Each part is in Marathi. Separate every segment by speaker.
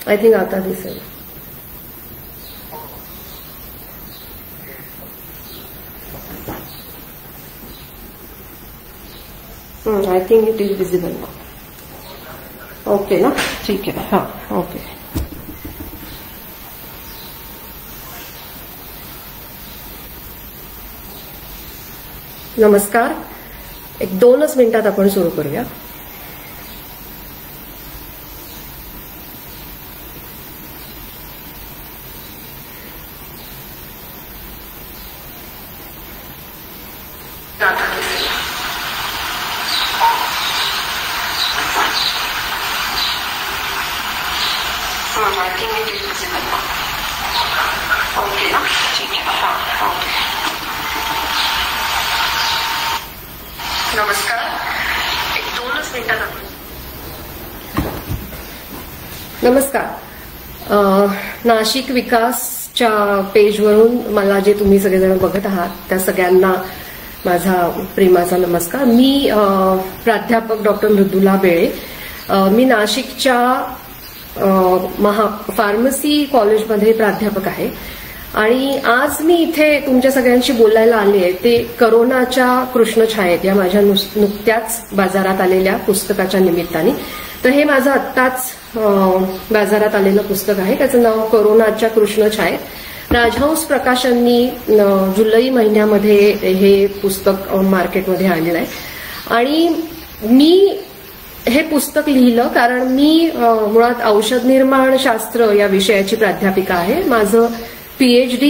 Speaker 1: आय थिंक आता दिसेल. I think it is visible ना. ओके ना, ठीक आहे. हा, ओके. नमस्कार. एक 2च मिनिटात आपण सुरू करूया. नमस्कार. एक 2च मिनिटात आपण. नमस्कार. नाशिक विकासच्या पेजवरून मला जे तुम्ही सगळेजण बघत आहात त्या सगळ्यांना माझा प्रेमाचा नमस्कार. मी प्राध्यापक डॉक्टर मृदुला बेळे. मी नाशिकच्या फार्मसी कॉलेजमध्ये प्राध्यापक आहे आणि आज मी इथे तुमच्या सगळ्यांशी बोलायला आले आहे ते करोनाच्या कृष्णछायेत या माझ्या नुकत्याच बाजारात आलेल्या पुस्तकाच्या निमित्ताने. तर हे माझं आत्ताच बाजारात आलेलं पुस्तक आहे. त्याचं नाव करोनाच्या कृष्णछायेत. राजहंस प्रकाशननी जुलै महिन्यामध्ये हे पुस्तक मार्केटमध्ये आलेलं आहे आणि मी हे पुस्तक लिहिलं कारण मी मुळात औषध निर्माण शास्त्र या विषयाची प्राध्यापिका आहे. माझं PhD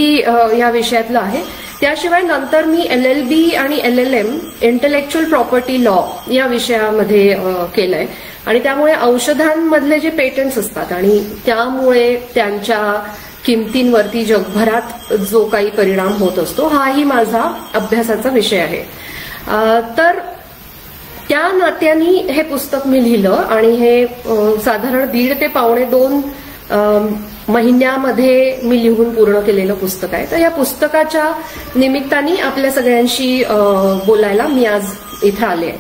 Speaker 1: या विषयातलं आहे. त्याशिवाय नंतर मी LLB आणि LLM इंटेलेक्च्युअल प्रॉपर्टी लॉ या विषयामध्ये केलंय आणि त्यामुळे औषधांमधले जे पेटंट्स असतात आणि त्यामुळे त्यांच्या किमतींवरती जगभरात जो काही परिणाम होत असतो हाही माझा अभ्यासाचा विषय आहे. तर त्या नात्याने हे पुस्तक मी लिहिलं आणि हे साधारण 1.5 ते 2.25 महिन्यामध्ये मी लिहून पूर्ण केलेलं पुस्तक आहे. तर या पुस्तकाच्या निमित्ताने आपल्या सगळ्यांशी बोलायला मी आज इथे आले आहे.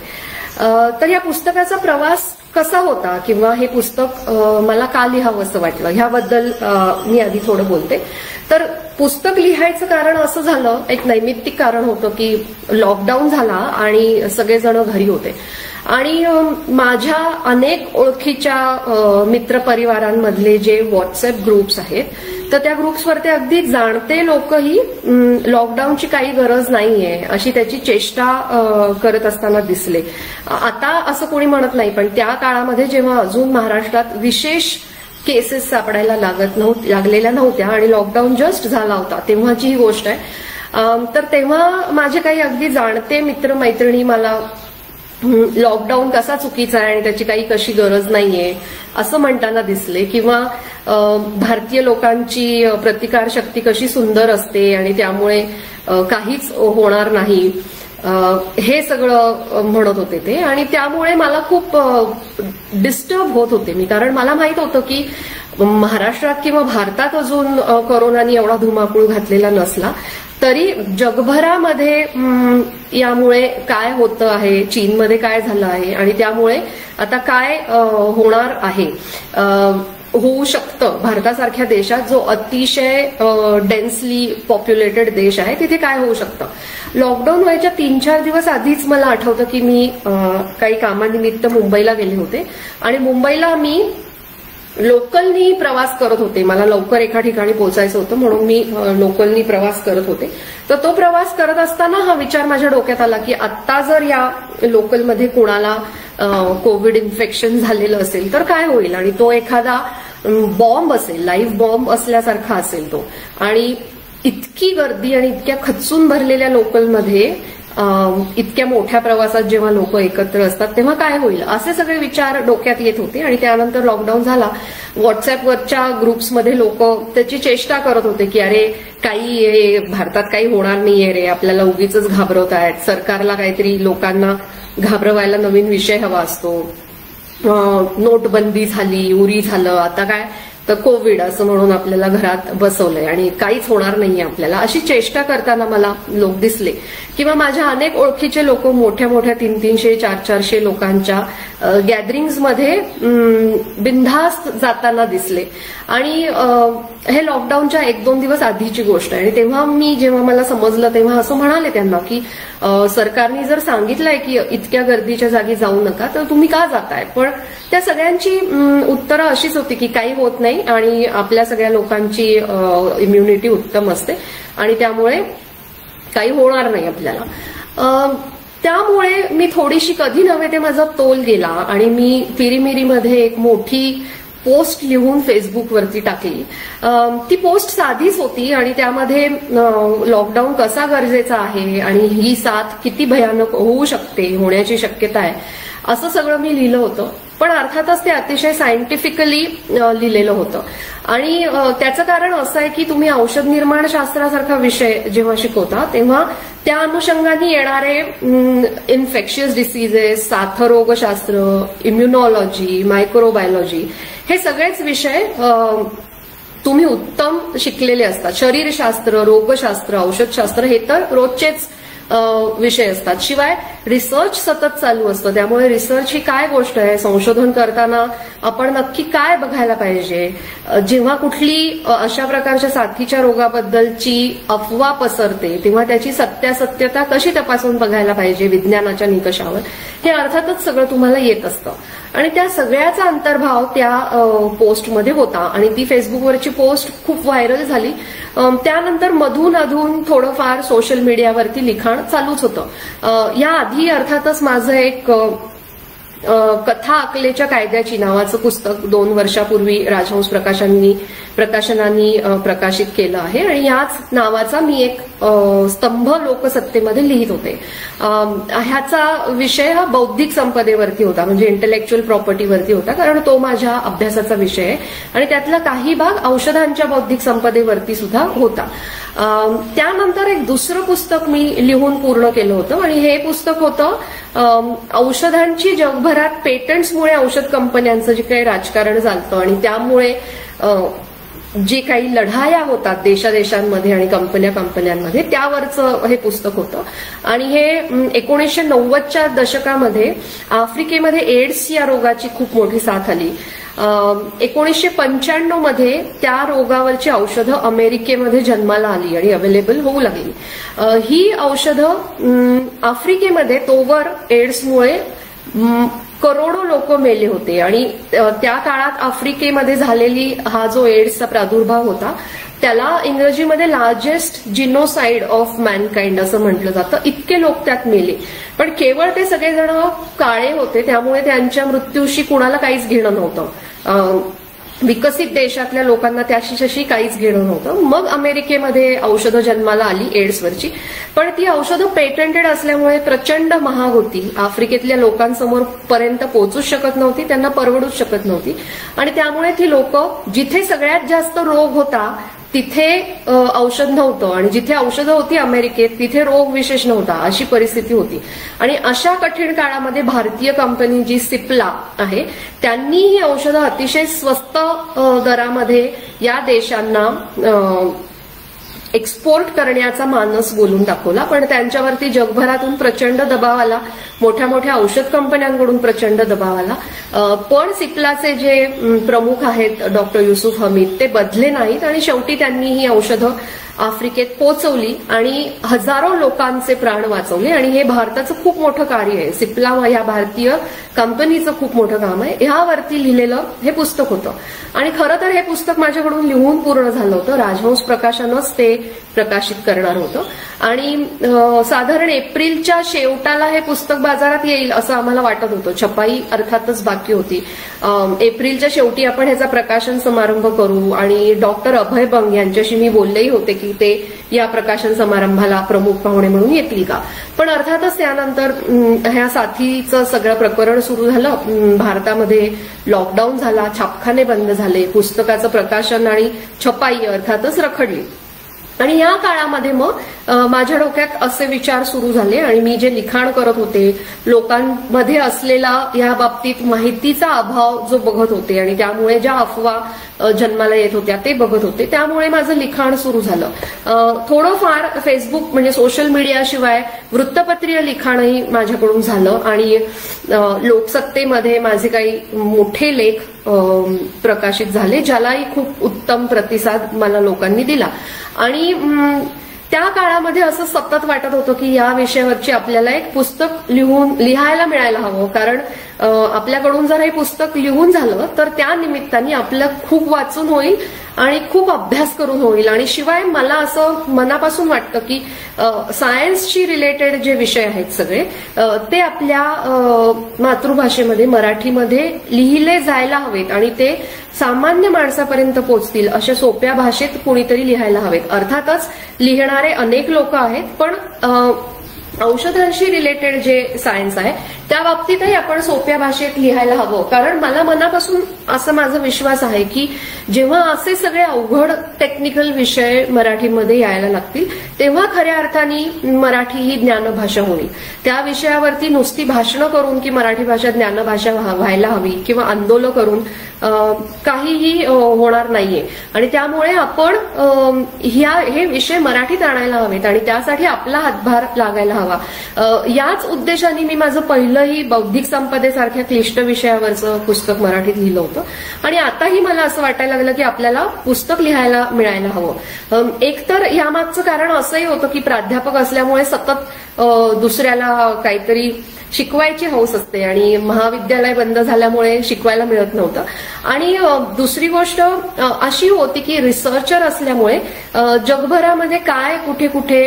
Speaker 1: तर या पुस्तकाचा प्रवास कसा होता किंवा हे पुस्तक मला का लिहावं असं वाटलं ह्याबद्दल मी आधी थोडं बोलते. तर पुस्तक लिहायचं कारण असं झालं, एक नैमित्तिक कारण होतं की लॉकडाऊन झाला आणि सगळेजण घरी होते आणि माझ्या अनेक ओळखीच्या मित्रपरिवारांमधले जे व्हॉट्सअप ग्रुप्स आहेत तर त्या ग्रुप्सवरती अगदी जाणते लोकही लॉकडाऊनची काही गरज नाहीये अशी त्याची चेष्टा करत असताना दिसले. आता असं कोणी म्हणत नाही पण त्या काळामध्ये जेव्हा अजून महाराष्ट्रात विशेष केसेस सापडायला लागलेल्या नव्हत्या आणि लॉकडाऊन जस्ट झाला होता तेव्हाची ही गोष्ट आहे. तर तेव्हा माझे काही अगदी जाणते मित्रमैत्रिणी मला लॉकडाऊन कसा चुकीचा आहे आणि त्याची काही कशी गरज नाहीये असं म्हणताना दिसले किंवा भारतीय लोकांची प्रतिकारशक्ती कशी सुंदर असते आणि त्यामुळे काहीच होणार नाही हे सगळं म्हणत होते ते आणि त्यामुळे मला खूप डिस्टर्ब होत होते मी. कारण मला माहित होतं की महाराष्ट्रात किंवा भारतात अजून कोरोनाने एवढा धुमाकूळ घातलेला नसला तरी जगभरामध्ये यामुळे काय होतं आहे, चीनमध्ये काय झालं आहे आणि त्यामुळे आता काय होणार आहे, होऊ शकतं भारतासारख्या देशात जो अतिशय डेन्सली पॉप्युलेटेड देश आहे तिथे काय होऊ शकतं. लॉकडाऊन व्हायच्या 3-4 दिवस आधीच मला आठवतं की मी काही कामानिमित्त मुंबईला गेले होते आणि मुंबईला मी लोकलनी प्रवास करत होते. मला लवकर एका ठिकाणी पोहोचायचं होतं म्हणून मी लोकलनी प्रवास करत होते. तर तो प्रवास करत असताना हा विचार माझ्या डोक्यात आला की आत्ता जर या लोकलमध्ये कोणाला कोविड इन्फेक्शन झालेलं असेल तर काय होईल आणि तो एखादा बॉम्ब असेल, लाईव्ह बॉम्ब असल्यासारखा असेल तो आणि इतकी गर्दी आणि इतक्या खचून भरलेल्या लोकलमध्ये इतक्या मोठ्या प्रवासात जेव्हा लोक एकत्र असतात तेव्हा काय होईल असे सगळे विचार डोक्यात येत होते. आणि त्यानंतर लॉकडाऊन झाला. व्हॉट्सअपवरच्या ग्रुप्समध्ये लोक त्याची चेष्टा करत होते की अरे काही भारतात काही होणार नाहीये रे, आपल्याला उगीच घाबरवत आहेत, सरकारला काहीतरी लोकांना घाबरवायला नवीन विषय हवा असतो, नोटबंदी झाली, उरी झालं, आता काय तर कोविड असं म्हणून आपल्याला घरात बसवलंय आणि काहीच होणार नाहीये आपल्याला, अशी चेष्टा करताना मला लोक दिसले. किंवा माझ्या अनेक ओळखीचे लोक मोठ्या मोठ्या 300-400 400 लोकांच्या गॅदरिंग्समध्ये बिनधास्त जाताना दिसले. आणि हे लॉकडाऊनच्या 1-2 दिवस आधीची गोष्ट आहे. आणि तेव्हा जेव्हा मला समजलं तेव्हा असं म्हणाले त्यांना की सरकारने जर सांगितलंय की इतक्या गर्दीच्या जागी जाऊ नका तर तुम्ही का जाताय. पण त्या सगळ्यांची उत्तरं अशीच होती की काही होत नाही आणि आपल्या सगळ्या लोकांची इम्युनिटी उत्तम असते आणि त्यामुळे काही होणार नाही आपल्याला. त्यामुळे मी थोडीशी कधी नव्हे ते माझा तोल गेला आणि मी पिरीमिरीमध्ये एक मोठी पोस्ट लिहून फेसबुकवरती टाकली. ती पोस्ट साधीच होती आणि त्यामध्ये लॉकडाऊन कसा गरजेचा आहे आणि ही साथ किती भयानक होऊ शकते, होण्याची शक्यता आहे, असं सगळं मी लिहिलं होतं. पण अर्थातच ते अतिशय सायंटिफिकली लिहिलेलं होतं. आणि त्याचं कारण असं आहे की तुम्ही औषध निर्माण शास्त्रासारखा विषय जेव्हा शिकवता तेव्हा त्या अनुषंगाने येणारे इन्फेक्शियस डिसीजेस, साथरोगशास्त्र, इम्युनॉलॉजी, मायक्रोबायोलॉजी हे सगळेच विषय तुम्ही उत्तम शिकलेले असतात. शरीरशास्त्र, रोगशास्त्र, औषधशास्त्र हे तर रोजचेच विषय असतात. शिवाय रिसर्च सतत चालू असतं. त्यामुळे रिसर्च ही काय गोष्ट आहे, संशोधन करताना आपण नक्की काय बघायला पाहिजे, जेव्हा कुठली अशा प्रकारच्या साथीच्या रोगाबद्दलची अफवा पसरते तेव्हा त्याची सत्यासत्यता कशी तपासून बघायला पाहिजे विज्ञानाच्या निकषावर, हे अर्थातच सगळं तुम्हाला येत असतं. आणि त्या सगळ्याचा अंतर्भाव त्या पोस्टमध्ये होता आणि ती फेसबुकवरची पोस्ट खूप व्हायरल झाली. त्यानंतर मधून अधून थोडंफार सोशल मीडियावरती लिखाण चालूच होतं. याआधी अर्थातच माझं एक कथा अकलेच्या कायद्याची नावाचं पुस्तक 2 वर्षापूर्वी राजहंस प्रकाशनांनी प्रकाशित केलं आहे आणि याच नावाचा मी एक स्तंभ लोकसत्तेमध्ये लिहित होते. ह्याचा विषय हा बौद्धिक संपदेवरती होता, म्हणजे इंटेलेक्च्युअल प्रॉपर्टीवरती होता, कारण तो माझ्या अभ्यासाचा विषय आहे आणि त्यातला काही भाग औषधांच्या बौद्धिक संपदेवरती सुद्धा होता. त्यानंतर एक दुसरं पुस्तक मी लिहून पूर्ण केलं होतं आणि हे पुस्तक होतं औषधांची जगभरात पेटंट्समुळे औषध कंपन्यांचं जे काही राजकारण चालतं आणि त्यामुळे जे काही लढाया होतात देशादेशांमध्ये आणि कंपन्यांमध्ये, त्यावरचं हे पुस्तक होतं. आणि हे 1990च्या दशकामध्ये आफ्रिकेमध्ये एड्स या रोगाची खूप मोठी साथ आली. 1995 मध्ये त्या रोगावरची औषधं अमेरिकेमध्ये जन्माला आली आणि अवेलेबल होऊ लागली. ही औषधं आफ्रिकेमध्ये तोवर एड्समुळे करोडो लोक मेले होते आणि त्या काळात आफ्रिकेमध्ये झालेली हा जो एड्सचा प्रादुर्भाव होता त्याला इंग्रजीमध्ये लार्जेस्ट जिनोसाइड ऑफ मॅनकाइंड असं म्हटलं जातं. इतके लोक त्यात मेले. पण केवळ ते सगळेजण काळे होते त्यामुळे त्यांच्या मृत्यूशी कुणाला काहीच घेणं नव्हतं. विकसित देशातल्या लोकांना त्याशी काहीच घेणं नव्हतं. मग अमेरिकेमध्ये औषधं जन्माला आली एड्सवरची, पण ती औषधं पेटंटेड असल्यामुळे प्रचंड महाग होती. आफ्रिकेतल्या लोकांसमोर पर्यंत पोहोचूच शकत नव्हती, त्यांना परवडूच शकत नव्हती आणि त्यामुळे ती लोक जिथे सगळ्यात जास्त रोग होता तिथे औषध नव्हतं आणि जिथे औषधं होती अमेरिकेत तिथे रोग विशेष नव्हता, अशी परिस्थिती होती. आणि अशा कठीण काळामध्ये भारतीय कंपनी जी सिप्ला आहे त्यांनी ही औषधं अतिशय स्वस्त दरामध्ये या देशांना एक्सपोर्ट करण्याचा मानस बोलून दाखवला. पण त्यांच्यावरती जगभरातून प्रचंड दबाव आला, मोठ्या मोठ्या औषध कंपन्यांकडून प्रचंड दबाव आला. पण सिप्लाचे जे प्रमुख आहेत डॉक्टर युसुफ हमीद ते बदले नाहीत आणि शेवटी त्यांनी ही औषधं आफ्रिकेत पोहोचवली आणि हजारो लोकांचे प्राण वाचवले. आणि हे भारताचं खूप मोठं कार्य आहे. सिप्ला या भारतीय कंपनीचं खूप मोठं काम आहे. ह्यावरती लिहिलेलं हे पुस्तक होतं आणि खरं तर हे पुस्तक माझ्याकडून लिहून पूर्ण झालं होतं. राजहंस प्रकाशनच ते प्रकाशित करणार होतं आणि साधारण एप्रिलच्या शेवटाला हे पुस्तक बाजारात येईल असं आम्हाला वाटत होतं. छपाई अर्थातच बाकी होती. एप्रिलच्या शेवटी आपण ह्याचा प्रकाशन समारंभ करू आणि डॉक्टर अभय बंग यांच्याशी मी बोललेही होते की ते या प्रकाशन समारंभाला प्रमुख पाहुणे म्हणून येतील का. पण अर्थातच त्यानंतर ह्या साथीचं सगळं प्रकरण सुरू झालं. भारतामध्ये लॉकडाऊन झाला, छापखाने बंद झाले, पुस्तकाचं प्रकाशन आणि छपाई अर्थातच रखडली. आणि या काळामध्ये मग माझ्या डोक्यात असे विचार सुरू झाले आणि मी जे लिखाण करत होते, लोकांमध्ये असलेला या बाबतीत माहितीचा अभाव जो बघत होते आणि त्यामुळे ज्या अफवा जन्माला येत होत्या ते बघत होते, त्यामुळे माझं लिखाण सुरू झालं. थोडंफार फेसबुक म्हणजे सोशल मीडियाशिवाय वृत्तपत्रीय लिखाणही माझ्याकडून झालं आणि लोकसत्तेमध्ये माझे काही मोठे लेख प्रकाशित झाले, ज्यालाही खूप उत्तम प्रतिसाद मला लोकांनी दिला. आणि त्या काळामध्ये असं सतत वाटत होतं की या विषयावरची आपल्याला एक पुस्तक लिहायला मिळायला हवं, कारण आपल्याकडून जर हे पुस्तक लिहून झालं तर त्या निमित्ताने आपलं खूप वाचून होईल आणि खूप अभ्यास करून होईल. आणि शिवाय मला असं मनापासून वाटतं की सायन्सशी रिलेटेड जे विषय आहेत सगळे ते आपल्या मातृभाषेमध्ये मराठीमध्ये लिहिले जायला हवेत आणि ते सामान्य माणसापर्यंत पोहोचतील अशा सोप्या भाषेत कोणीतरी लिहायला हवेत. अर्थातच लिहिणारे अनेक लोक आहेत, पण औषधांशी रिलेटेड जे सायन्स आहे त्या बाबतीतही आपण सोप्या भाषेत लिहायला हवं. कारण मला मनापासून असं माझा विश्वास आहे की जेव्हा असे सगळे अवघड टेक्निकल विषय मराठीमध्ये यायला लागतील तेव्हा खऱ्या अर्थाने मराठी ही ज्ञानभाषा होईल. त्या विषयावरती नुसती भाषणं करून की मराठी भाषा ज्ञानभाषा व्हायला हवी किंवा आंदोलन करून काहीही होणार नाहीये. आणि त्यामुळे आपण हे विषय मराठीत आणायला हवेत आणि त्यासाठी आपला हातभार लागायला हवा. याच उद्देशाने मी माझं पहिलंही बौद्धिक संपदेसारख्या क्लिष्ट विषयावरचं पुस्तक मराठीत लिहिलं होतं आणि आताही मला असं वाटायला लागलं की आपल्याला पुस्तक लिहायला मिळायला हवं. एकतर यामागचं कारण असंही होतं की प्राध्यापक असल्यामुळे सतत दुसऱ्याला काहीतरी शिकवायची हौस असते आणि महाविद्यालय बंद झाल्यामुळे शिकवायला मिळत नव्हतं. आणि दुसरी गोष्ट अशी होती की रिसर्चर असल्यामुळे जगभरामध्ये काय कुठे कुठे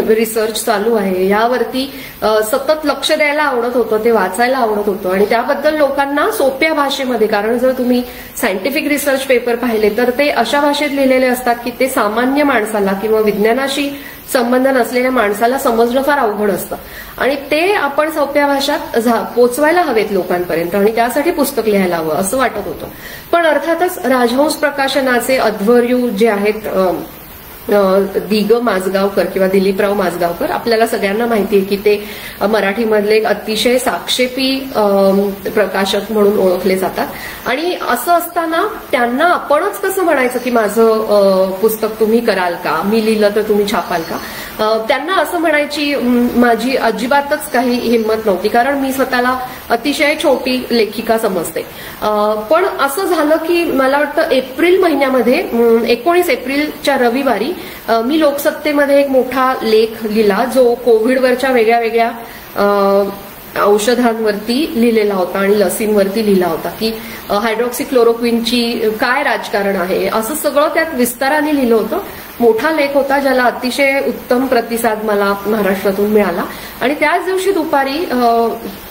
Speaker 1: रिसर्च चालू आहे यावरती सतत लक्ष द्यायला आवडत होतं, ते वाचायला आवडत होतं आणि त्याबद्दल लोकांना सोप्या भाषेमध्ये, कारण जर तुम्ही सायंटिफिक रिसर्च पेपर पाहिले तर ते अशा भाषेत लिहिलेले असतात की ते सामान्य माणसाला किंवा विज्ञानाशी संबंध नसलेल्या माणसाला समजणं फार अवघड असतं आणि ते आपण सोप्या भाषेत पोचवायला हवेत लोकांपर्यंत आणि त्यासाठी पुस्तक लिहायला हवं असं वाटत होतं. पण अर्थातच राजहंस प्रकाशनाचे अध्वर्यू जे आहेत दिग माजगावकर किंवा दिलीपराव माजगावकर, आपल्याला सगळ्यांना माहिती आहे की ते मराठीमधले एक अतिशय साक्षेपी प्रकाशक म्हणून ओळखले जातात. आणि असं असताना त्यांना आपणच कसं म्हणायचं की माझं पुस्तक तुम्ही कराल का, मी लिहिलं तर तुम्ही छापाल का. त्यांना असं म्हणायची माझी अजिबातच काही हिंमत नव्हती, कारण मी स्वतःला अतिशय छोटी लेखिका समजते. पण असं झालं की मला वाटतं एप्रिल महिन्यामध्ये 19 एप्रिलच्या रविवारी मी लोकसत्तेमध्ये एक मोठा लेख लिहिला जो कोविडवरच्या वेगळ्या वेगळ्या औषधांवरती लिहिलेला होता आणि लसींवरती लिहिला होता की हायड्रॉक्सिक्लोरोक्विनची काय राजकारण आहे, असं सगळं त्यात विस्ताराने लिहिलं होतं. मोठा लेख होता ज्याला अतिशय उत्तम प्रतिसाद मला महाराष्ट्रातून मिळाला आणि त्याच दिवशी दुपारी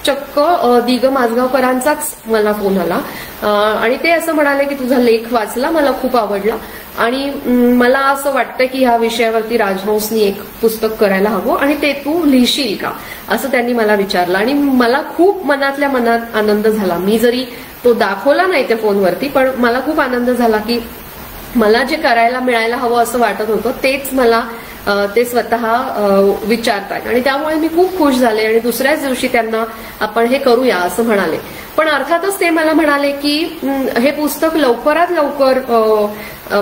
Speaker 1: चक्क दिग माजगावकरांचाच मला फोन आला आणि ते असं म्हणाले की तुझा लेख वाचला, मला खूप आवडला आणि मला असं वाटतं की ह्या विषयावरती राजहंसनी एक पुस्तक करायला हवं आणि ते तू लिहिशील का, असं त्यांनी मला विचारलं. आणि मला खूप मनातल्या मनात आनंद झाला. मी जरी तो दाखवला नाही त्या फोनवरती, पण मला खूप आनंद झाला की मला जे करायला मिळायला हवं असं वाटत होतं तेच मला ते स्वतः विचारतात आणि त्यामुळे मी खूप खुश झाले. आणि दुसऱ्याच दिवशी त्यांना आपण हे करूया असं म्हणाले. पण अर्थातच ते मला म्हणाले की हे पुस्तक लवकरात लवकर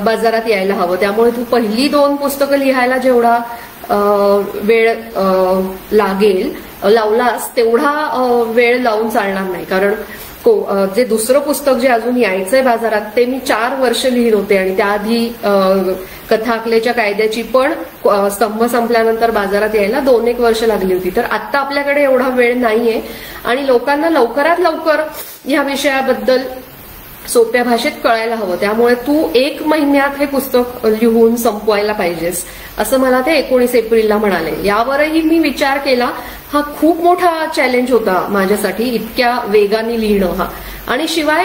Speaker 1: बाजारात यायला हवं, त्यामुळे तू पहिली 2 पुस्तकं लिहायला जेवढा वेळ लागेल लावलास तेवढा वेळ लावून चालणार नाही, कारण जे दुसरं पुस्तक जे अजून यायचंय बाजारात ते मी 4 वर्ष लिहित होते आणि त्याआधी कथा अकलेच्या कायद्याची पण स्तंभ संपल्यानंतर बाजारात यायला 2-1 वर्ष लागली होती. तर आता आपल्याकडे एवढा वेळ नाहीये आणि लोकांना लवकरात लवकर या विषयाबद्दल सोप्या भाषेत कळायला हवं, त्यामुळे तू 1 महिन्यात हे पुस्तक लिहून संपवायला पाहिजेस असं मला ते 19 एप्रिलला म्हणाले. यावरही मी विचार केला. हा खूप मोठा चॅलेंज होता माझ्यासाठी, इतक्या वेगाने लिहिणं हा. आणि शिवाय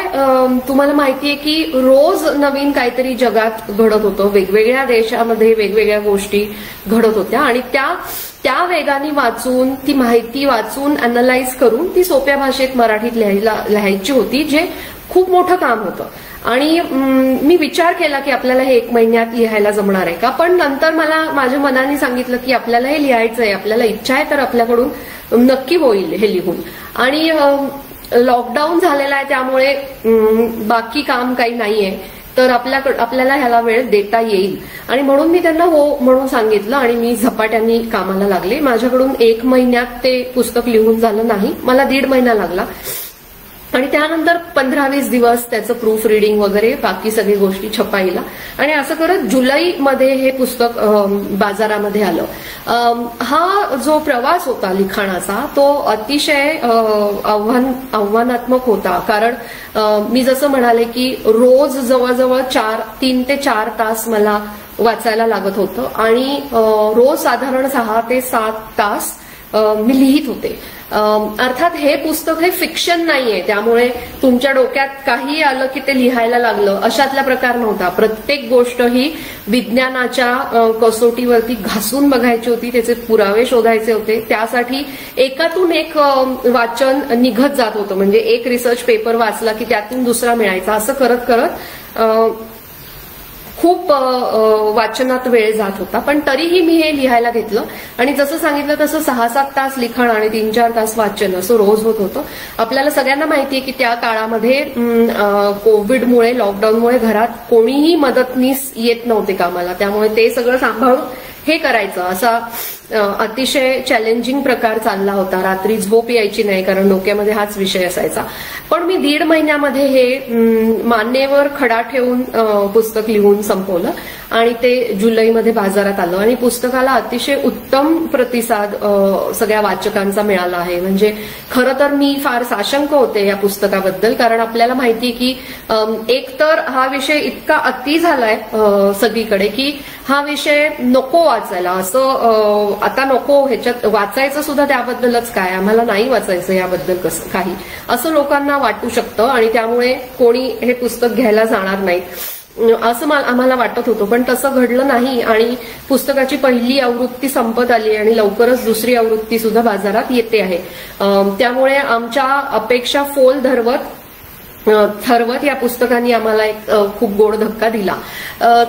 Speaker 1: तुम्हाला माहितीये की रोज नवीन काहीतरी जगात घडत होतं, वेगवेगळ्या देशामध्ये वेगवेगळ्या गोष्टी घडत होत्या आणि त्या वेगाने वाचून ती माहिती वाचून अॅनलाइज करून ती सोप्या भाषेत मराठीत लिहायची होती, जे खूप मोठं काम होतं. आणि मी विचार केला की आपल्याला हे 1 महिन्यात लिहायला जमणार आहे का, पण नंतर मला माझ्या मनाने सांगितलं की आपल्याला हे लिहायचं आहे, आपल्याला इच्छा आहे तर आपल्याकडून नक्की होईल हे लिहून. आणि लॉकडाऊन झालेला आहे त्यामुळे बाकी काम काही नाहीये, तर आपल्याला ह्याला वेळ देता येईल. आणि म्हणून मी त्यांना हो म्हणून सांगितलं आणि मी झपाट्याने कामाला लागले. माझ्याकडून 1 महिन्यात ते पुस्तक लिहून झालं नाही, मला 1.5 महिना लागला. आणि त्यानंतर 15-20 दिवस त्याचं प्रूफ रिडिंग वगैरे बाकी सगळी गोष्टी छपाईला. आणि असं करत जुलैमध्ये हे पुस्तक बाजारामध्ये आलं. हा जो प्रवास होता लिखाणाचा तो अतिशय आव्हानात्मक होता. कारण मी जसं म्हणाले की रोज जवळजवळ 3 ते 4 तास मला वाचायला लागत होतं आणि रोज साधारण 6 ते 7 तास मी लिहित होते. अर्थात हे पुस्तक हे फिक्शन नाहीये, त्यामुळे तुमच्या डोक्यात काही आलं की ते लिहायला लागलं अशातला प्रकार नव्हता. प्रत्येक गोष्ट ही विज्ञानाच्या कसोटीवरती घासून बघायची होती, त्याचे पुरावे शोधायचे होते. त्यासाठी एकातून एक वाचन निघत जात होतं. म्हणजे एक रिसर्च पेपर वाचला की त्यातून दुसरा मिळायचा. असं करत करत खूप वाचनात वेळ जात होता. पण तरीही मी हे लिहायला घेतलं आणि जसं सांगितलं तसं 6-7 तास लिखाण आणि 3-4 तास वाचन असं रोज होत होतं. आपल्याला सगळ्यांना माहितीये की त्या काळामध्ये कोविडमुळे, लॉकडाऊनमुळे घरात कोणीही मदतनीस येत नव्हते कामाला, त्यामुळे ते सगळं सांभाळून हे करायचं असा अतिशय चॅलेंजिंग प्रकार चालला होता. रात्री झोप यायची नाही कारण डोक्यामध्ये हाच विषय असायचा. पण मी 1.5 महिन्यामध्ये हे मान्यवर खडा ठेवून पुस्तक लिहून संपवलं आणि ते जुलैमध्ये बाजारात आलं. आणि पुस्तकाला अतिशय उत्तम प्रतिसाद सगळ्या वाचकांचा मिळाला आहे. म्हणजे खरं तर मी फार साशंक होते या पुस्तकाबद्दल, कारण आपल्याला माहितीये की एकतर हा विषय इतका अति झालाय सगळीकडे की हा विषय नको वाचायला, असं आता नको, ह्याच्यात वाचायचं सुद्धा त्याबद्दलच काय, आम्हाला नाही वाचायचं याबद्दल कसं काही, असं लोकांना वाटू शकतं आणि त्यामुळे कोणी हे पुस्तक घ्यायला जाणार नाही असं आम्हाला वाटत होतं. पण तसं घडलं नाही आणि पुस्तकाची पहिली आवृत्ती संपत आली आणि लवकरच दुसरी आवृत्ती सुद्धा बाजारात येते आहे. त्यामुळे आमच्या अपेक्षा फोल ठरवत या पुस्तकाने आम्हाला एक खूप गोड धक्का दिला.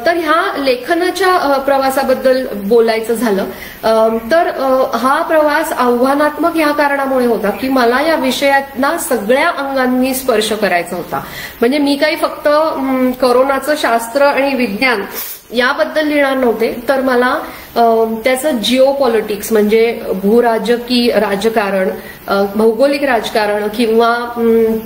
Speaker 1: तर ह्या लेखनाच्या प्रवासाबद्दल बोलायचं झालं तर हा प्रवास आव्हानात्मक ह्या कारणामुळे होता की मला या विषयातना सगळ्या अंगांनी स्पर्श करायचा होता. म्हणजे मी काही फक्त करोनाचं शास्त्र आणि विज्ञान याबद्दल लिहिणार नव्हते, तर मला त्याचं जिओ पॉलिटिक्स म्हणजे भूराजकीय राजकारण, भौगोलिक राजकारण किंवा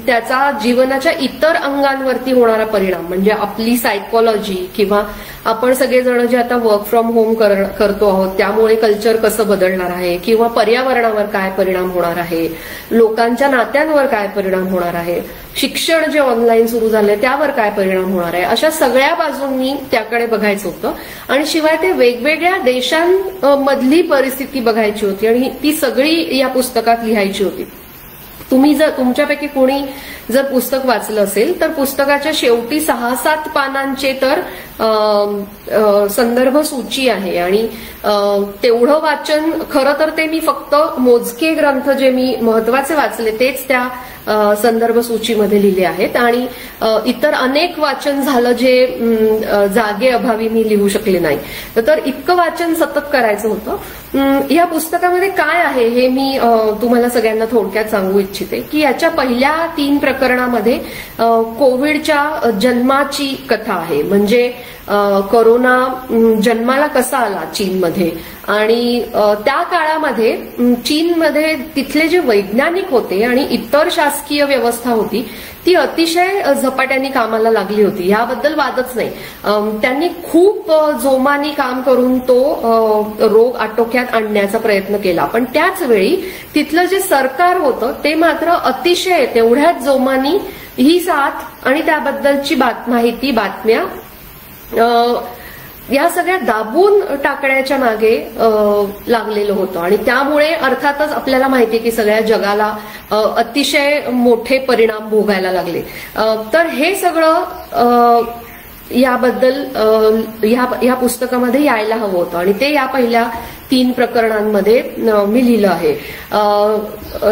Speaker 1: त्याचा जीवनाच्या इतर अंगांवरती होणारा परिणाम म्हणजे आपली सायकोलॉजी किंवा आपण सगळेजण जे आता वर्क फ्रॉम होम करतो आहोत त्यामुळे कल्चर कसं बदलणार आहे किंवा पर्यावरणावर काय परिणाम होणार आहे, लोकांच्या नात्यांवर काय परिणाम होणार आहे, शिक्षण जे ऑनलाईन सुरू झालंय त्यावर काय परिणाम होणार आहे, अशा सगळ्या बाजूंनी त्याकडे बघायचं होतं. आणि शिवाय ते वेगवेगळ्या देशांमधली परिस्थिती बघायची होती आणि ती सगळी या पुस्तकात लिहायची होती. तुम्ही जर तुमच्यापैकी कोणी जर पुस्तक वाचलं असेल तर पुस्तकाच्या शेवटी 6-7 पानांचे तर संदर्भ सूची आहे आणि तेवढं वाचन खरं तर ते मी फक्त मोजके ग्रंथ जे मी महत्वाचे वाचले तेच त्या संदर्भ सूचीमध्ये लिहिले आहेत आणि इतर अनेक वाचन झालं जे जागे अभावी मी लिहू शकले नाही. तर इतकं वाचन सतत करायचं होतं. या पुस्तकामध्ये काय आहे हे मी तुम्हाला सगळ्यांना थोडक्यात सांगू इच्छिते की याच्या पहिल्या 3 प्रकरणामध्ये कोविडच्या जन्माची कथा आहे. म्हणजे कोरोना जन्माला कसा आला चीनमध्ये आणि त्या काळामध्ये चीनमध्ये तिथले जे वैज्ञानिक होते आणि इतर शासकीय व्यवस्था होती ती अतिशय झपाट्याने कामाला लागली होती, याबद्दल वादच नाही. त्यांनी खूप जोमाने काम करून तो रोग आटोक्यात आणण्याचा प्रयत्न केला. पण त्याच वेळी तिथलं जे सरकार होतं ते मात्र अतिशय तेवढ्याच जोमाने ही साथ आणि त्याबद्दलची माहिती, बातम्या या सगळ्या दाबून टाकण्याच्या मागे लागलेलं होतं आणि त्यामुळे अर्थातच आपल्याला माहितीये की सगळ्या जगाला अतिशय मोठे परिणाम भोगायला लागले. तर हे सगळं याबद्दल या पुस्तकामध्ये यायला हवं होतं आणि ते या पहिल्या 3 प्रकरणांमध्ये मी लिहिलं आहे.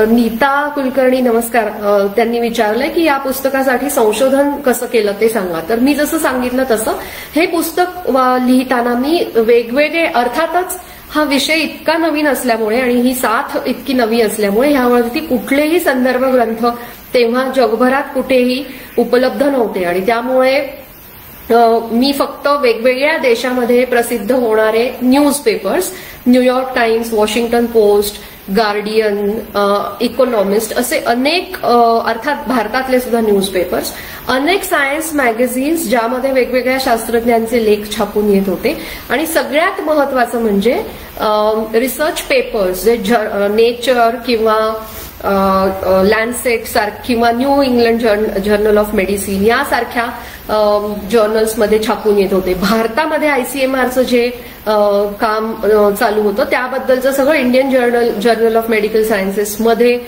Speaker 1: नीता कुलकर्णी नमस्कार, त्यांनी विचारलंय की या पुस्तकासाठी संशोधन कसं केलं ते सांगा. तर मी जसं सांगितलं तसं हे पुस्तक लिहिताना मी वेगवेगळे, अर्थातच हा विषय इतका नवीन असल्यामुळे आणि ही साथ इतकी नवी असल्यामुळे ह्यावरती कुठलेही संदर्भ ग्रंथ तेव्हा जगभरात कुठेही उपलब्ध नव्हते आणि त्यामुळे मी फक्त वेगवेगळ्या देशामध्ये प्रसिद्ध होणारे newspapers, New York times, Washington post, guardian, economist असे अनेक, अर्थात भारतातले सुद्धा न्यूजपेपर्स, अनेक सायन्स मॅगझिन्स ज्यामध्ये वेगवेगळ्या शास्त्रज्ञांचे लेख छापून येत होते आणि सगळ्यात महत्वाचं म्हणजे रिसर्च पेपर्स जे नेचर किंवा लँडसेट किंवा new England journal of medicine यासारख्या जर्नल्समध्ये छापून येत होते. भारतामध्ये आयसीएमआरचं जे काम चालू होतं त्याबद्दलचं सगळं Indian journal of medical sciences मध्ये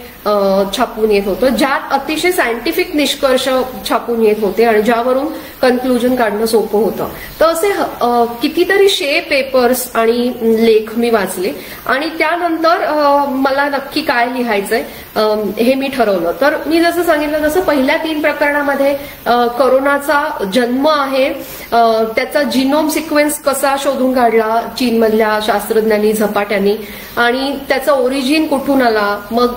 Speaker 1: छापून येत होतं, ज्यात अतिशय सायंटिफिक निष्कर्ष छापून येत होते आणि ज्यावरून कन्क्लुजन काढणं सोपं होतं. तर असे कितीतरी पेपर्स आणि लेख मी वाचले आणि त्यानंतर मला नक्की काय लिहायचंय हे मी ठरवलं. तर मी जसं सांगितलं तसं पहिल्या 3 प्रकरणामध्ये कोरोनाचा जन्म आहे, त्याचा जिनोम सिक्वेन्स कसा शोधून काढला चीनमधल्या शास्त्रज्ञांनी झपाट्यानी आणि त्याचा ओरिजिन कुठून आला, मग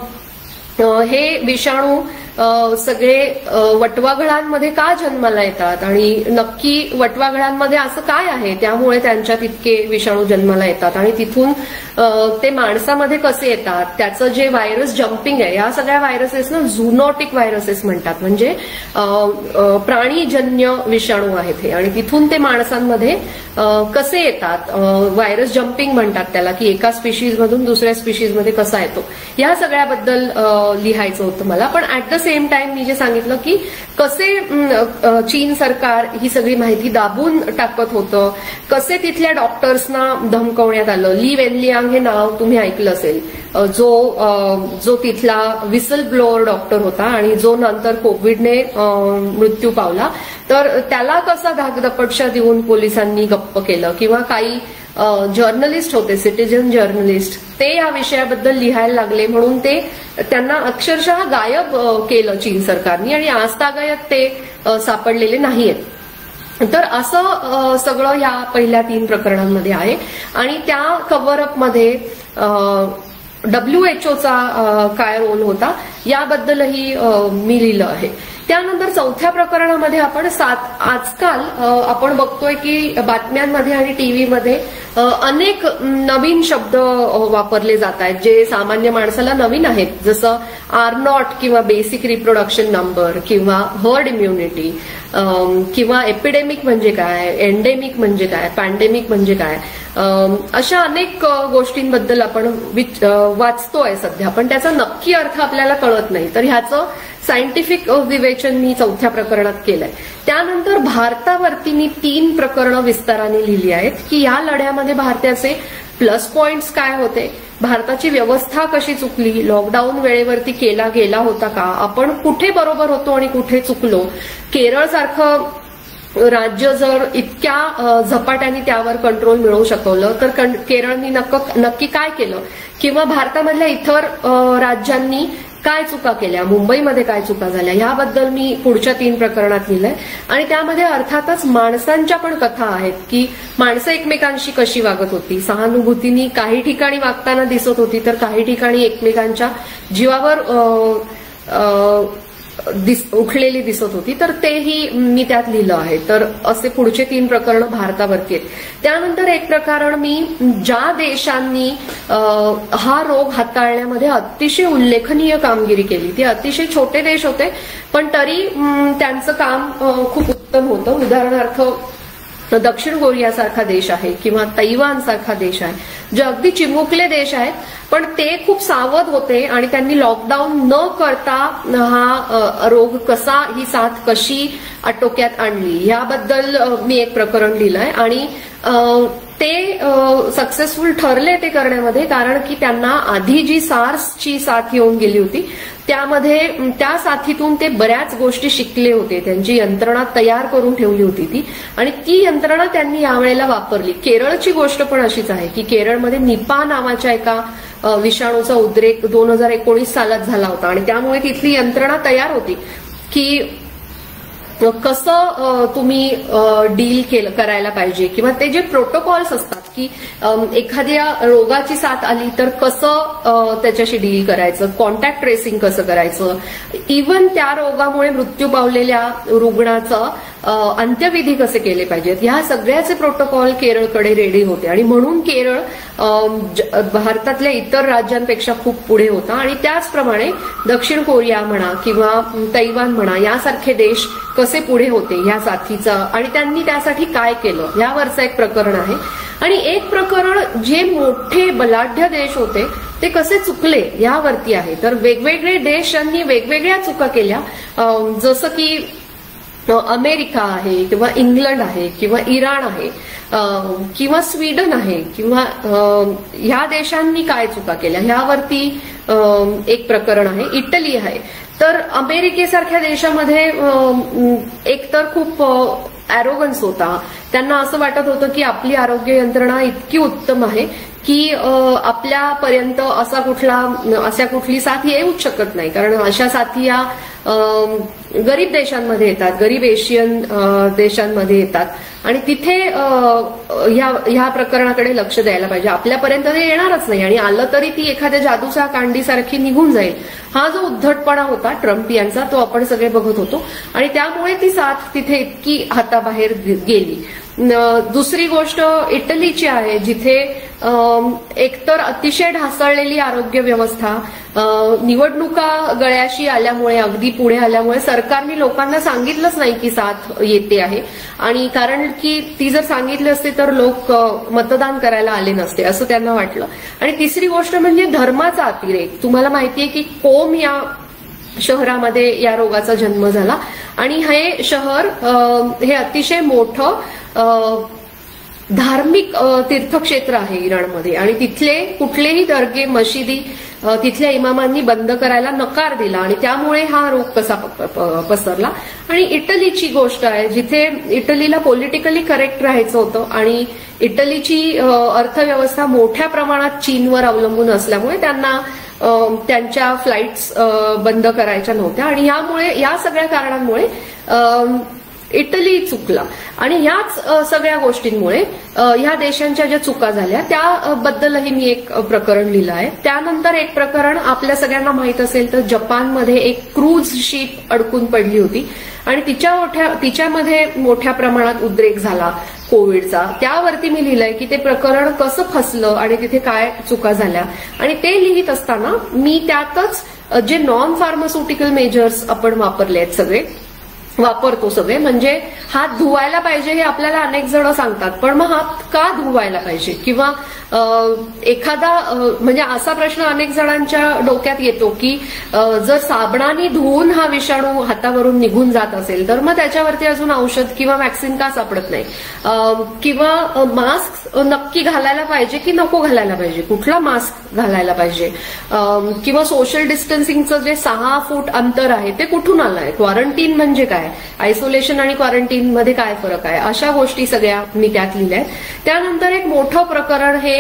Speaker 1: हे विषाणू सगळे वटवाघळांमध्ये का जन्माला येतात आणि नक्की वटवाघळांमध्ये असं काय आहे त्यामुळे त्यांच्यात इतके विषाणू जन्माला येतात आणि तिथून ते माणसामध्ये कसे येतात, त्याचं जे व्हायरस जम्पिंग आहे, या सगळ्या व्हायरसेसना झुनोटिक व्हायरसेस म्हणतात, म्हणजे प्राणीजन्य विषाणू आहेत हे आणि तिथून ते माणसांमध्ये कसे येतात, व्हायरस जम्पिंग म्हणतात त्याला, की एका स्पीशीज मधून दुसऱ्या स्पीशीज मध्ये कसा येतो, या सगळ्याबद्दल लिहायचं होतं मला. पण ऍट द सेम टाइम मी जे सांगितलं की कसे चीन सरकार ही सगळी माहिती दाबून टाकत होतं, कसे तिथल्या डॉक्टर्सना धमकवण्यात आलं. ली वेनलियांग हे नाव तुम्ही ऐकलं असेल, जो तिथला विसल ब्लोअर डॉक्टर होता आणि जो नंतर कोविडने मृत्यू पावला, तर त्याला कसा धाकदपटशा देऊन पोलिसांनी गप्प केलं, किंवा काही जर्नलिस्ट होते, सिटीजन जर्नलिस्ट, ते या विषयाबद्दल लिहायला लागले म्हणून ते त्यांना अक्षरशः गायब केलं चीन सरकारने आणि आजतागायत ते सापडलेले नाहीयेत. तर असं सगळं या पहिल्या 3 प्रकरणांमध्ये आहे आणि त्या कव्हरअपमध्ये WHOचा काय रोल होता याबद्दलही मी लिहिलं आहे. त्यानंतर 4थ्या प्रकरणामध्ये आपण आजकाल आपण बघतोय की बातम्यांमध्ये आणि टीव्हीमध्ये अनेक नवीन शब्द वापरले जात आहेत जे सामान्य माणसाला नवीन आहेत, जसं R0 किंवा बेसिक रिप्रोडक्शन नंबर किंवा हर्ड इम्युनिटी किंवा एपिडेमिक म्हणजे काय, एंडेमिक म्हणजे काय, पॅन्डेमिक म्हणजे काय, अशा अनेक गोष्टींबद्दल आपण वाचतोय सध्या, पण त्याचा नक्की अर्थ आपल्याला कळत नाही. तर ह्याचं सायंटिफिक विवेचन मी 4थ्या प्रकरणात केलंय. त्यानंतर भारतावरती मी 3 प्रकरणं विस्ताराने लिहिली आहेत की या लढ्यामध्ये भारताचे प्लस पॉइंट्स काय होते, भारताची व्यवस्था कशी चुकली, लॉकडाऊन वेळेवरती केला गेला होता का, आपण कुठे बरोबर होतो आणि कुठे चुकलो, केरळ सारखं राज्य जर इतक्या झपाट्याने त्यावर कंट्रोल मिळवू शकवलं तर केरळनी नक्की काय केलं, किंवा भारतामधल्या इतर राज्यांनी काय चुका केल्या, मुंबईमध्ये काय चुका झाल्या, याबद्दल मी पुढच्या 3 प्रकरणात लिहिलंय. आणि त्यामध्ये अर्थातच माणसांच्या पण कथा आहेत की माणसं एकमेकांशी कशी वागत होती, सहानुभूतीने काही ठिकाणी वागताना दिसत होती तर काही ठिकाणी एकमेकांच्या जीवावर उठलेली दिसत होती, तर तेही मी त्यात लिहिलं आहे. तर असे पुढचे 3 प्रकरण भारतावरती आहेत. त्यानंतर एक प्रकरण मी ज्या देशांनी हा रोग हाताळण्यामध्ये अतिशय उल्लेखनीय कामगिरी केली, ते अतिशय छोटे देश होते पण तरी त्यांचं काम खूप उत्तम होतं. उदाहरणार्थ दक्षिण कोरियासारखा देश आहे किंवा तैवान सारखा देश आहे, जे अगदी चिमुकले देश आहेत पण ते खूप सावध होते आणि त्यांनी लॉकडाऊन न करता हा रोग कसा, ही साथ कशी आटोक्यात आणली याबद्दल मी एक प्रकरण लिहिलंय. आणि ते सक्सेसफुल ठरले ते करण्यामध्ये, कारण की त्यांना आधी जी सार्सची साथ येऊन गेली होती त्यामध्ये त्या साथीतून ते बऱ्याच गोष्टी शिकले होते. त्यांची यंत्रणा तयार करून ठेवली होती ती, आणि ती यंत्रणा त्यांनी यावेळेला वापरली. केरळची गोष्ट पण अशीच आहे की केरळमध्ये निपा नावाच्या एका विषाणूचा उद्रेक 2019 सालात झाला होता, आणि त्यामुळे तिथली यंत्रणा तयार होती की कसं तुम्ही डील करायला पाहिजे, किंवा ते जे प्रोटोकॉल्स असतात की एखाद्या रोगाची साथ आली तर कसं त्याच्याशी डील करायचं, कॉन्टॅक्ट ट्रेसिंग कसं करायचं, इव्हन त्या रोगामुळे मृत्यू पावलेल्या रुग्णाचं अंत्यविधी कसे केले पाहिजेत, ह्या सगळ्याचे प्रोटोकॉल केरळकडे रेडी होते. आणि म्हणून केरळ भारतातल्या इतर राज्यांपेक्षा खूप पुढे होता. आणि त्याचप्रमाणे दक्षिण कोरिया म्हणा किंवा तैवान म्हणा यासारखे देश कसे पुढे होते ह्या साथीचा, आणि त्यांनी त्यासाठी काय केलं यावरचं एक प्रकरण आहे. आणि एक प्रकरण जे मोठे बलाढ्य देश होते ते कसे चुकले यावरती आहे. तर वेगवेगळे देशांनी वेगवेगळ्या चुका केल्या, जसं की अमेरिका आहे किंवा इंग्लंड आहे किंवा इराण आहे किंवा स्वीडन आहे, किंवा ह्या देशांनी काय चुका केल्या ह्यावरती एक प्रकरण आहे. इटली आहे. तर अमेरिकेसारख्या देशामध्ये एकतर खूप अॅरोगन्स होता. त्यांना असं वाटत होतं की आपली आरोग्य यंत्रणा इतकी उत्तम आहे की आपल्यापर्यंत अशा कुठली साथ येऊच शकत नाही, कारण अशा साथी या गरीब देशांमध्ये येतात, गरीब एशियन देशांमध्ये येतात, आणि तिथे ह्या प्रकरणाकडे लक्ष द्यायला पाहिजे. आपल्यापर्यंत ते येणारच नाही, आणि आलं तरी ती एखाद्या जादूच्या कांडीसारखी निघून जाईल. हा जो उद्धटपणा होता ट्रम्प यांचा तो आपण सगळे बघत होतो, आणि त्यामुळे ती साथ तिथे इतकी हाताबाहेर गेली. दुसरी गोष्ट इटलीची आहे, जिथे एकतर अतिशय ढासळलेली आरोग्य व्यवस्था, निवडणुका गळ्याशी आल्यामुळे, अगदी पुढे आल्यामुळे सरकारने लोकांना सांगितलंच नाही की साथ येते आहे, आणि कारण की ती जर सांगितली असते तर लोक मतदान करायला आले नसते असं त्यांना वाटलं. आणि तिसरी गोष्ट म्हणजे धर्माचा अतिरेक. तुम्हाला माहितीये की कोम या शहरामध्ये या रोगाचा जन्म झाला, आणि हे शहर हे अतिशय मोठं धार्मिक तीर्थक्षेत्र आहे इराणमध्ये, आणि तिथले कुठलेही दर्गे मशिदी तिथल्या इमामांनी बंद करायला नकार दिला, आणि त्यामुळे हा रोग कसा पसरला. आणि इटलीची गोष्ट आहे, जिथे इटलीला पॉलिटिकली करेक्ट राहायचं होतं, आणि इटलीची अर्थव्यवस्था मोठ्या प्रमाणात चीनवर अवलंबून असल्यामुळे त्यांना त्यांच्या फ्लाईट्स बंद करायच्या नव्हत्या, आणि या सगळ्या कारणांमुळे इटली चुकला. आणि ह्याच सगळ्या गोष्टींमुळे ह्या देशांच्या ज्या चुका झाल्या त्याबद्दलही मी एक प्रकरण लिहिलं आहे. त्यानंतर एक प्रकरण आपल्या सगळ्यांना माहित असेल तर जपानमध्ये एक क्रूज शिप अडकून पडली होती, आणि तिच्यामध्ये मोठ्या प्रमाणात उद्रेक झाला कोविडचा. त्यावरती मी लिहिलंय की ते प्रकरण कसं फसलं आणि तिथे काय चुका झाल्या. आणि ते लिहित असताना मी त्यातच जे नॉन फार्मास्युटिकल मेजर्स आपण वापरतो सगळे, म्हणजे हात धुवायला पाहिजे हे आपल्याला अनेक जण सांगतात, पण मग हात का धुवायला पाहिजे, किंवा एखादा म्हणजे असा प्रश्न अनेक जणांच्या डोक्यात येतो की जर साबणाने धुवून हा विषाणू हातावरून निघून जात असेल तर मग त्याच्यावरती अजून औषध किंवा वॅक्सिन का सापडत नाही, किंवा मास्क नक्की घालायला पाहिजे की नको घालायला पाहिजे, कुठला मास्क घालायला पाहिजे, किंवा सोशल डिस्टन्सिंगचं जे 6 फूट अंतर आहे ते कुठून आलंय, क्वारंटीन म्हणजे काय, आयसोलेशन आणि क्वारंटीन मध्ये काय फरक आहे, अशा गोष्टी सगळ्या मी त्यात लिहिल्या आहेत. त्यानंतर एक मोठं प्रकरण हे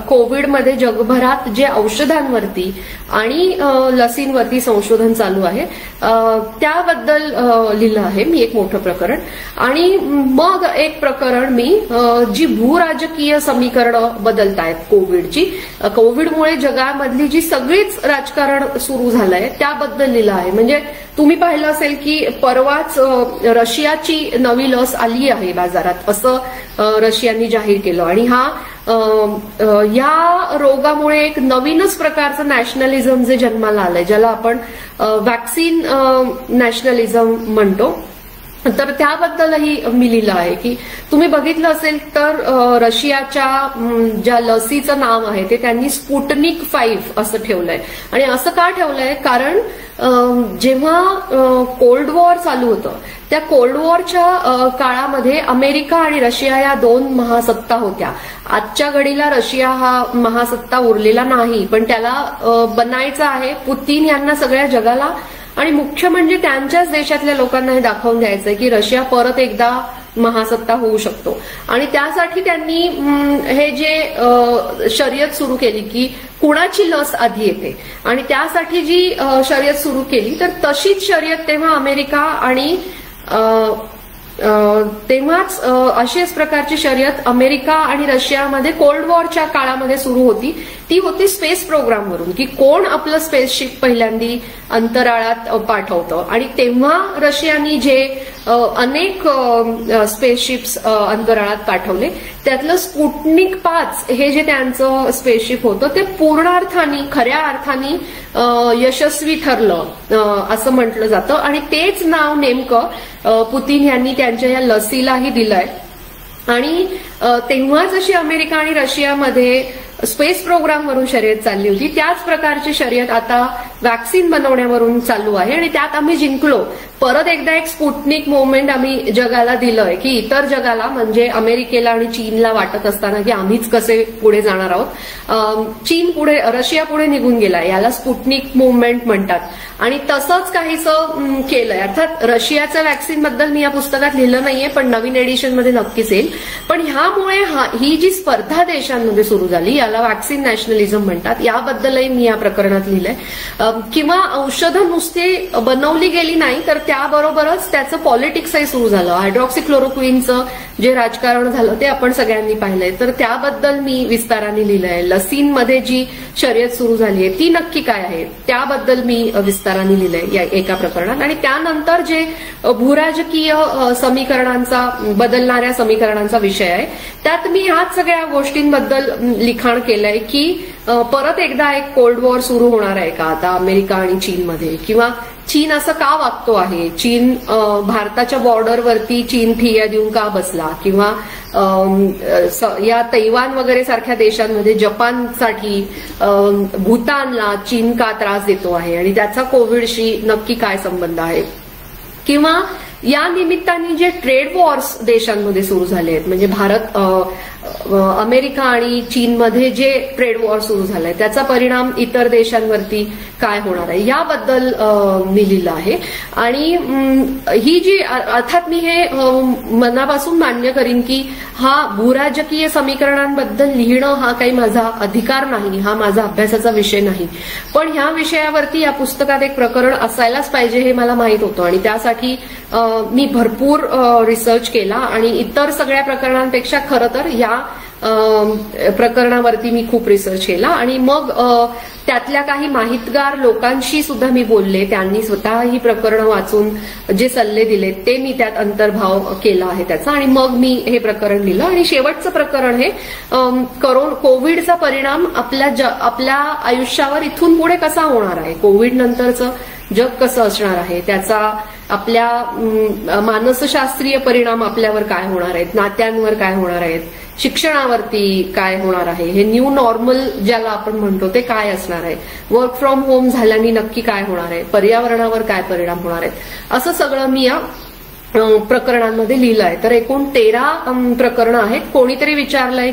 Speaker 1: कोविडमध्ये जगभरात जे औषधांवरती आणि लसींवरती संशोधन चालू आहे त्याबद्दल लिहिलं आहे मी, एक मोठं प्रकरण. आणि मग एक प्रकरण मी जी भूराजकीय समीकरणं बदलतायत कोविडची, कोविडमुळे जगामधली जी सगळीच राजकारण सुरू झालंय त्याबद्दल लिहिलं आहे. म्हणजे तुम्ही पाहिलं असेल की परवाच रशियाची नवी लस आली आहे बाजारात असं रशियानी जाहीर केलं, आणि या रोगामुळे एक नवीनच प्रकारचं नॅशनलिझम जे जन्माला आलंय, ज्याला आपण वॅक्सिन नॅशनलिझम म्हणतो, तर त्याबद्दलही मी लिहिलं आहे की तुम्ही बघितलं असेल तर रशियाच्या ज्या लसीचं नाव आहे ते त्यांनी स्पुटनिक 5 असं ठेवलंय. आणि असं का ठेवलंय, कारण जेव्हा कोल्ड वॉर चालू होतं त्या कोल्ड वॉरच्या काळामध्ये अमेरिका आणि रशिया या दोन महासत्ता होत्या. आजच्या घडीला रशिया हा महासत्ता उरलेला नाही, पण त्याला बनायचा आहे. पुतीन यांना सगळ्या जगाला आणि मुख्य म्हणजे त्यांच्याच देशातल्या लोकांना हे दाखवून द्यायचंय की रशिया परत एकदा महासत्ता होऊ शकतो. आणि त्यासाठी त्यांनी हे जे शर्यत सुरू केली की कुणाची लस आधी येते, आणि त्यासाठी जी शर्यत सुरू केली तर तशीच शर्यत तेव्हा अमेरिका आणि तेव्हाच अशाच प्रकारची शर्यत अमेरिका आणि रशियामध्ये कोल्ड वॉरच्या काळामध्ये सुरू होती. ती होती स्पेस प्रोग्रामवरून की कोण आपलं स्पेसशिप पहिल्यांदी अंतराळात पाठवतं. आणि तेव्हा रशियानी जे अनेक स्पेसशिप्स अंतराळात पाठवले त्यातलं स्पुटनिक 5 हे जे त्यांचं स्पेसशिप होतं ते पूर्णार्थाने खऱ्या अर्थाने यशस्वी ठरलं असं म्हटलं जातं. आणि तेच नाव नेमकं पुतीन यांनी त्यांच्या या लसीलाही दिलंय. आणि तेव्हा जशी अमेरिका आणि रशियामध्ये स्पेस प्रोग्रामवरून शर्यत चालली होती त्याच प्रकारची शर्यत आता वॅक्सिन बनवण्यावरून चालू आहे. आणि त्यात आम्ही जिंकलो. परत एकदा एक स्पुटनिक मुवमेंट आम्ही जगाला दिलंय की इतर जगाला म्हणजे अमेरिकेला आणि चीनला वाटत असताना की आम्हीच कसे पुढे जाणार आहोत, चीन पुढे रशिया पुढे निघून गेला. याला स्पुटनिक मुवमेंट म्हणतात. आणि तसंच काहीसं केलंय. अर्थात रशियाच्या वॅक्सिन बद्दल मी या पुस्तकात लिहिलं नाहीये, पण नवीन एडिशनमध्ये नक्कीच येईल. पण ह्यामुळे ही जी स्पर्धा देशांमध्ये सुरू झाली याला वॅक्सिन नॅशनलिझम म्हणतात. याबद्दलही मी या प्रकरणात लिहिलंय. किंवा औषधं नुसती बनवली गेली नाही तर त्याबरोबरच त्याचं पॉलिटिक्सही सुरू झालं. हायड्रॉक्सिक्लोरोक्विनचं जे राजकारण झालं ते आपण सगळ्यांनी पाहिलंय. तर त्याबद्दल मी विस्ताराने लिहिलंय. लसींमध्ये जी शर्यत सुरू झाली आहे ती नक्की काय आहे त्याबद्दल मी विस्ताराने लिहिलंय या एका प्रकरणात. आणि त्यानंतर जे भूराजकीय समीकरणांचा बदलणाऱ्या समीकरणांचा विषय आहे त्यात मी ह्याच सगळ्या गोष्टींबद्दल लिखाण केलंय की परत एकदा एक कोल्ड वॉर सुरू होणार आहे का आता अमेरिका आणि चीनमध्ये, किंवा चीन असं का वागतो आहे, चीन भारताच्या बॉर्डरवरती चीन ठिय्या देऊन का बसला, किंवा या तैवान वगैरे सारख्या देशांमध्ये जपानसाठी भूतानला चीन का त्रास देतो आहे आणि त्याचा कोविडशी नक्की काय संबंध आहे, किंवा या निमित्ताने जे ट्रेड वॉर्स देशांमध्ये सुरू झाले आहेत म्हणजे भारत अमेरिका आणि चीनमध्ये जे ट्रेड वॉर सुरू झालाय त्याचा परिणाम इतर देशांवरती काय होणार आहे याबद्दल मी लिहिलं आहे. आणि ही जी अर्थात मी हे मनापासून मान्य करीन की हा भूराजकीय समीकरणांबद्दल लिहिणं हा काही माझा अधिकार नाही, हा माझा अभ्यासाचा विषय नाही. पण ह्या विषयावरती या पुस्तकात एक प्रकरण असायलाच पाहिजे हे मला माहित होतं आणि त्यासाठी मी भरपूर रिसर्च केला. आणि इतर सगळ्या प्रकरणांपेक्षा खरं तर या प्रकरणावरती मी खूप रिसर्च केला. आणि मग त्यातल्या काही माहितगार लोकांशी सुद्धा मी बोलले. त्यांनी स्वतः ही प्रकरणं वाचून जे सल्ले दिले ते मी त्यात अंतर्भाव केला आहे त्याचा. आणि मग मी हे प्रकरण लिहिलं. आणि शेवटचं प्रकरण हे कोविडचा परिणाम आपल्या आयुष्यावर इथून पुढे कसा होणार आहे, कोविड नंतरचं जग कसं असणार आहे, त्याचा आपल्या मानसशास्त्रीय परिणाम आपल्यावर काय होणार आहेत, नात्यांवर काय होणार आहेत, शिक्षणावरती काय होणार आहे, हे न्यू नॉर्मल ज्याला आपण म्हणतो ते काय असणार आहे, वर्क फ्रॉम होम झाल्याने नक्की काय होणार आहे, पर्यावरणावर काय परिणाम होणार आहेत, असं सगळं मी या प्रकरणांमध्ये लिहिलं आहे. तर एकूण 13 प्रकरणं आहेत. कोणीतरी विचारलंय